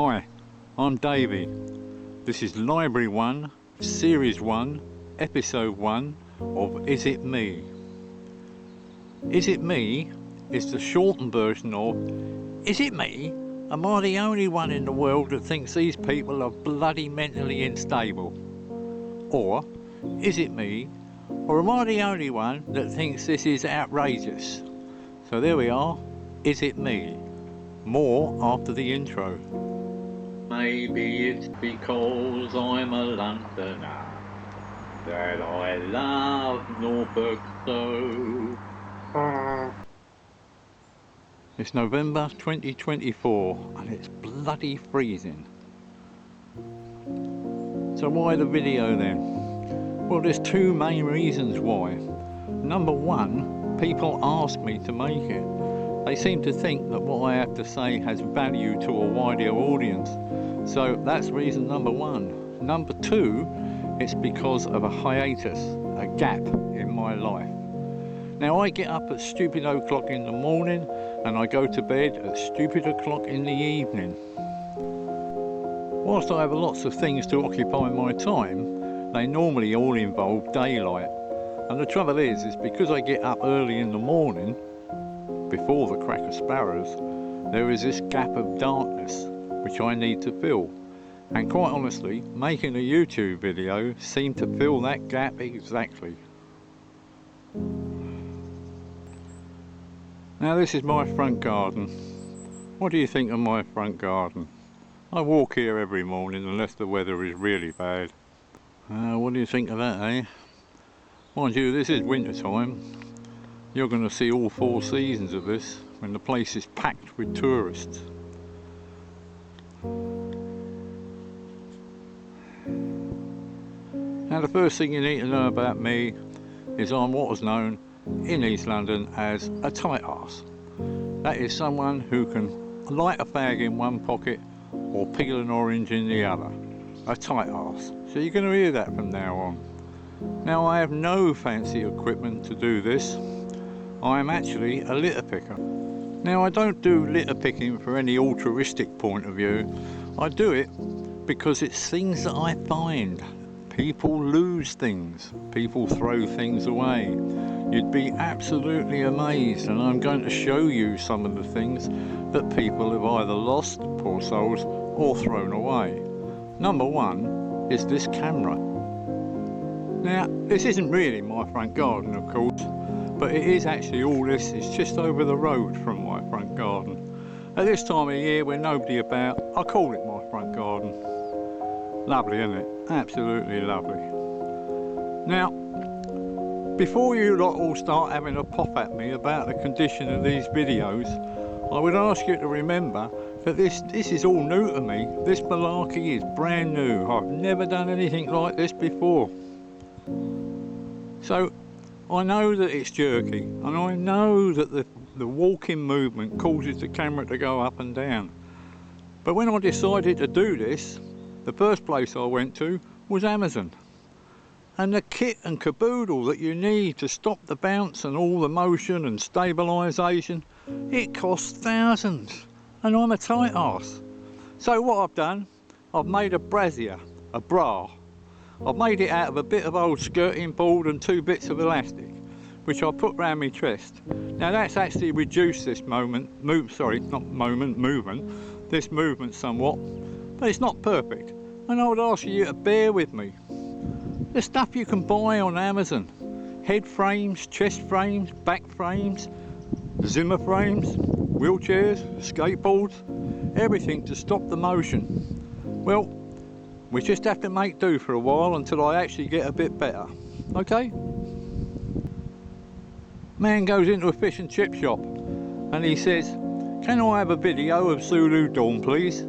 Hi, I'm Davey. This is Library 1, Series 1, Episode 1 of Is It Me? Is It Me is the shortened version of Is it me? Am I the only one in the world that thinks these people are bloody mentally unstable? Or, is it me? Or am I the only one that thinks this is outrageous? So there we are, Is It Me? More after the intro. Maybe it's because I'm a Londoner that I love Norfolk so. It's November 2024 and it's bloody freezing. So why the video then? Well, there's two main reasons why. Number one, people ask me to make it. They seem to think that what I have to say has value to a wider audience. So that's reason number one. Number two, it's because of a hiatus, a gap in my life. Now I get up at stupid o'clock in the morning and I go to bed at stupid o'clock in the evening. Whilst I have lots of things to occupy my time, they normally all involve daylight. And the trouble is because I get up early in the morning, before the crack of sparrows, there is this gap of darkness which I need to fill. And quite honestly, making a YouTube video seemed to fill that gap exactly. Now this is my front garden. What do you think of my front garden? I walk here every morning unless the weather is really bad. What do you think of that, eh? Mind you, this is winter time. You're going to see all 4 seasons of this when the place is packed with tourists. Now the first thing you need to know about me is I'm what was known in East London as a tight arse. That is someone who can light a fag in one pocket or peel an orange in the other. A tight arse. So you're going to hear that from now on. Now I have no fancy equipment to do this. I am actually a litter picker. Now I don't do litter picking for any altruistic point of view. I do it because it's things that I find. People lose things. People throw things away. You'd be absolutely amazed, and I'm going to show you some of the things that people have either lost, poor souls, or thrown away. Number one is this camera. Now, this isn't really my front garden, of course, but it is actually all this is just over the road from my front garden. At this time of year, when nobody about, I call it my front garden. Lovely, isn't it? Absolutely lovely. Now, before you lot all start having a pop at me about the condition of these videos, I would ask you to remember that this is all new to me. This malarkey is brand new. I've never done anything like this before. So, I know that it's jerky, and I know that the walking movement causes the camera to go up and down. But when I decided to do this, the first place I went to was Amazon. And the kit and caboodle that you need to stop the bounce and all the motion and stabilisation, it costs thousands. And I'm a tight arse. So what I've done, I've made a brassiere, a bra. I've made it out of a bit of old skirting board and 2 bits of elastic, which I put round my chest. Now that's actually reduced this movement somewhat, but it's not perfect. And I would ask you to bear with me. The stuff you can buy on Amazon, head frames, chest frames, back frames, Zimmer frames, wheelchairs, skateboards, everything to stop the motion. Well, we just have to make do for a while until I actually get a bit better, okay? Man goes into a fish and chip shop and he says, "Can I have a video of Zulu Dawn, please?"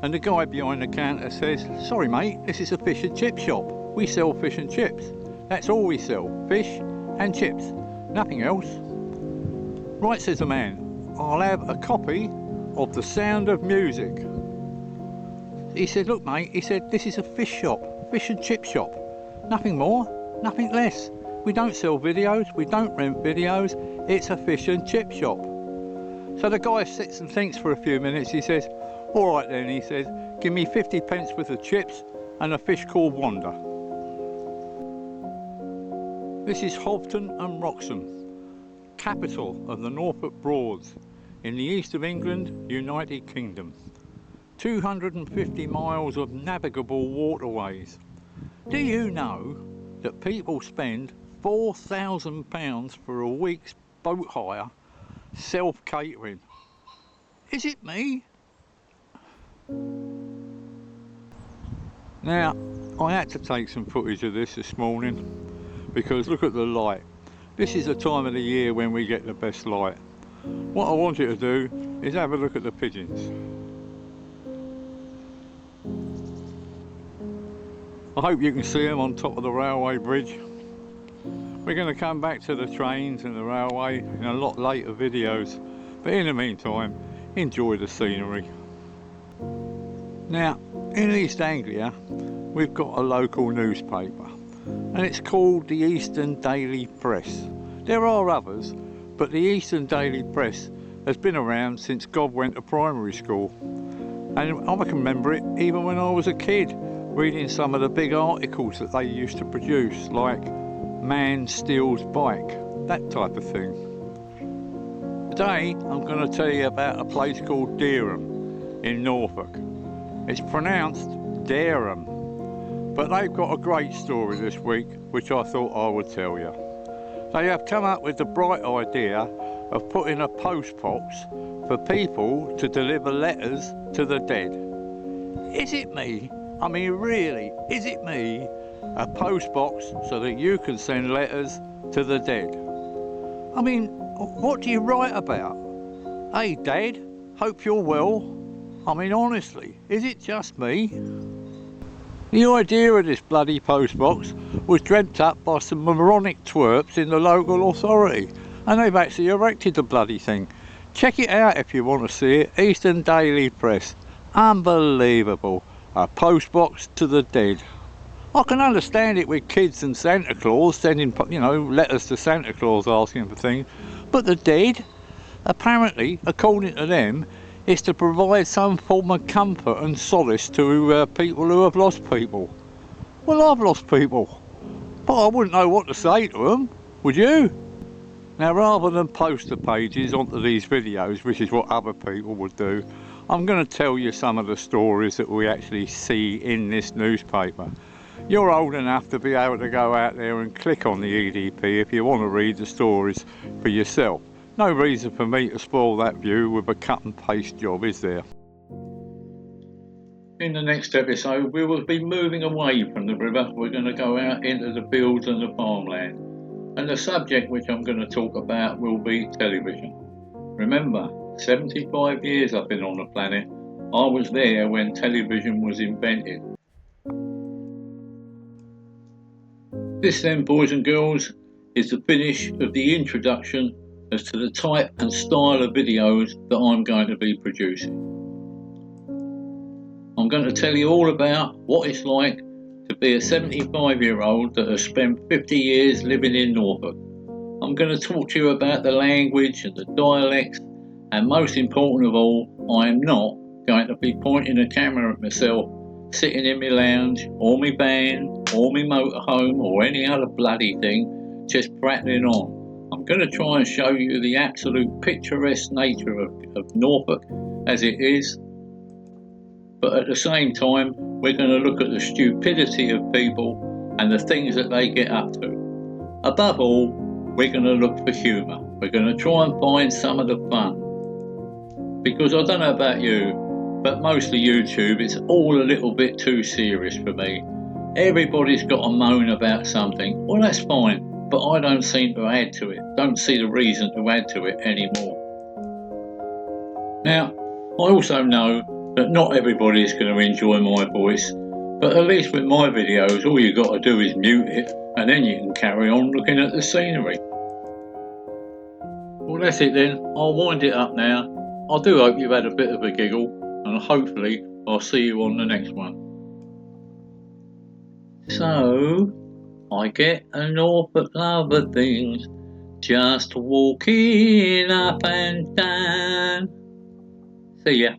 And the guy behind the counter says, "Sorry mate, this is a fish and chip shop. We sell fish and chips. That's all we sell, fish and chips, nothing else." "Right," says the man, "I'll have a copy of The Sound of Music." He said, "Look mate," he said, "this is a fish shop, fish and chip shop. Nothing more, nothing less. We don't sell videos, we don't rent videos, it's a fish and chip shop." So the guy sits and thinks for a few minutes. He says, All right then, he says, give me 50p worth of chips and a fish called Wanda. This is Hobton and Wroxham, capital of the Norfolk Broads, in the east of England, United Kingdom. 250 miles of navigable waterways. Do you know that people spend £4,000 for a week's boat hire, self-catering? Is it me? Now, I had to take some footage of this morning because look at the light. This is the time of the year when we get the best light. What I wanted to do is have a look at the pigeons. I hope you can see them on top of the railway bridge. We're going to come back to the trains and the railway in a lot later videos, but in the meantime, enjoy the scenery. Now, in East Anglia, we've got a local newspaper, and it's called the Eastern Daily Press. There are others, but the Eastern Daily Press has been around since God went to primary school. And I can remember it even when I was a kid, reading some of the big articles that they used to produce, like Man Steals Bike, that type of thing. Today I'm going to tell you about a place called Dereham in Norfolk. It's pronounced Dereham, but they've got a great story this week which I thought I would tell you. They have come up with the bright idea of putting a post box for people to deliver letters to the dead. Is it me? I mean, really, is it me? A post box so that you can send letters to the dead. I mean, what do you write about? Hey Dad, hope you're well. I mean, honestly, is it just me? The idea of this bloody post box was dreamt up by some moronic twerps in the local authority, and they've actually erected the bloody thing. Check it out if you want to see it. Eastern Daily Press. Unbelievable. A post box to the dead. I can understand it with kids and Santa Claus sending, you know, letters to Santa Claus asking for things, but the dead, apparently, according to them, is to provide some form of comfort and solace to people who have lost people. Well, I've lost people, but I wouldn't know what to say to them, would you? Now, rather than post the pages onto these videos, which is what other people would do, I'm going to tell you some of the stories that we actually see in this newspaper. You're old enough to be able to go out there and click on the EDP if you want to read the stories for yourself. No reason for me to spoil that view with a cut and paste job, is there? In the next episode, we will be moving away from the river. We're going to go out into the fields and the farmland. And the subject which I'm going to talk about will be television. Remember, 75 years I've been on the planet. I was there when television was invented. This then, boys and girls, is the finish of the introduction as to the type and style of videos that I'm going to be producing. I'm going to tell you all about what it's like to be a 75-year-old that has spent 50 years living in Norfolk. I'm going to talk to you about the language and the dialects, and most important of all, I am not going to be pointing a camera at myself sitting in my lounge or my van or my motorhome or any other bloody thing just prattling on. I'm going to try and show you the absolute picturesque nature of Norfolk as it is, but at the same time we're going to look at the stupidity of people and the things that they get up to. Above all, we're going to look for humour. We're going to try and find some of the fun, because I don't know about you, but mostly YouTube, it's all a little bit too serious for me. Everybody's got to moan about something. Well, that's fine, but I don't seem to add to it. Don't see the reason to add to it anymore. Now, I also know that not everybody is going to enjoy my voice, but at least with my videos, all you got to do is mute it, and then you can carry on looking at the scenery. Well, that's it then. I'll wind it up now. I do hope you've had a bit of a giggle, and hopefully I'll see you on the next one. So, I get an awful lot of things just walking up and down. See ya.